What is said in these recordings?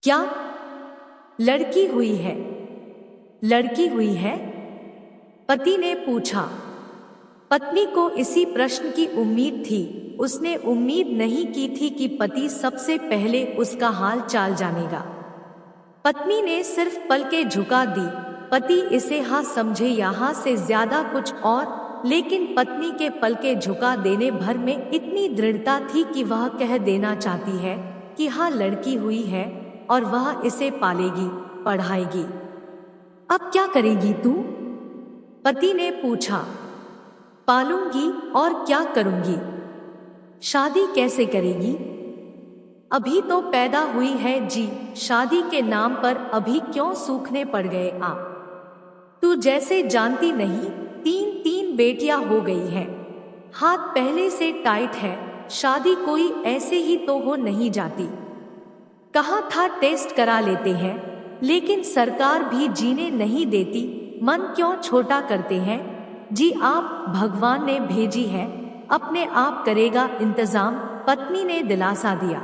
क्या लड़की हुई है? लड़की हुई है? पति ने पूछा। पत्नी को इसी प्रश्न की उम्मीद थी। उसने उम्मीद नहीं की थी कि पति सबसे पहले उसका हाल चाल जानेगा। पत्नी ने सिर्फ पलकें झुका दी। पति इसे हाँ समझे या हाँ से ज्यादा कुछ और, लेकिन पत्नी के पलकें झुका देने भर में इतनी दृढ़ता थी कि वह कह देना चाहती है कि हाँ लड़की हुई है और वह इसे पालेगी, पढ़ाएगी। अब क्या करेगी तू? पति ने पूछा। पालूंगी और क्या करूंगी। शादी कैसे करेगी? अभी तो पैदा हुई है जी, शादी के नाम पर अभी क्यों सूखने पड़ गए आप? तू जैसे जानती नहीं, तीन बेटियां हो गई हैं। हाथ पहले से टाइट है, शादी कोई ऐसे ही तो हो नहीं जाती। कहा था टेस्ट करा लेते हैं, लेकिन सरकार भी जीने नहीं देती। मन क्यों छोटा करते हैं जी आप, भगवान ने भेजी है, अपने आप करेगा इंतजाम, पत्नी ने दिलासा दिया।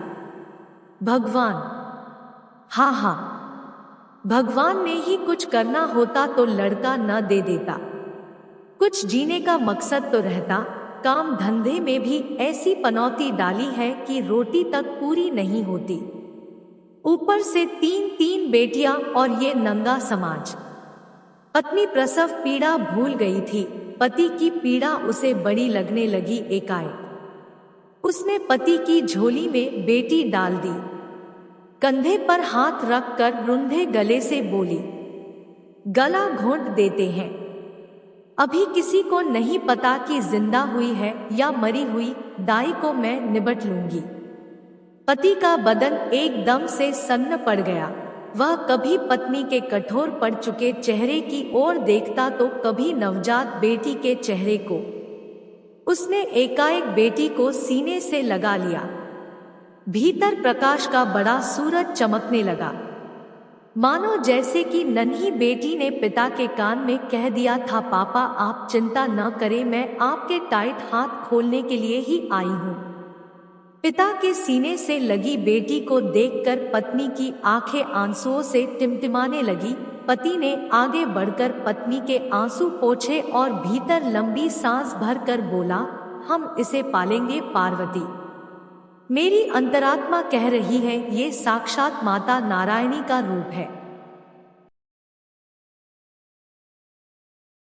भगवान? हाँ हाँ, भगवान ने ही कुछ करना होता तो लड़का न दे देता। कुछ जीने का मकसद तो रहता। काम धंधे में भी ऐसी पनौती डाली है कि रोटी तक पूरी नहीं होती, ऊपर से तीन बेटियां और ये नंगा समाज। पत्नी प्रसव पीड़ा भूल गई थी। पति की पीड़ा उसे बड़ी लगने लगी एकाएक। उसने पति की झोली में बेटी डाल दी, कंधे पर हाथ रखकर रुंधे गले से बोली, गला घोंट देते हैं। अभी किसी को नहीं पता कि जिंदा हुई है या मरी हुई, दाई को मैं निबट लूंगी। पति का बदन एकदम से सन्न पड़ गया। वह कभी पत्नी के कठोर पड़ चुके चेहरे की ओर देखता तो कभी नवजात बेटी के चेहरे को। उसने एकाएक बेटी को सीने से लगा लिया। भीतर प्रकाश का बड़ा सूरज चमकने लगा, मानो जैसे कि नन्ही बेटी ने पिता के कान में कह दिया था, पापा आप चिंता न करें, मैं आपके टाइट हाथ खोलने के लिए ही आई हूँ। पिता के सीने से लगी बेटी को देखकर पत्नी की आंखें आंसुओं से टिमटिमाने लगी। पति ने आगे बढ़कर पत्नी के आंसू पोंछे और भीतर लंबी सांस भरकर बोला, हम इसे पालेंगे पार्वती। मेरी अंतरात्मा कह रही है, ये साक्षात माता नारायणी का रूप है।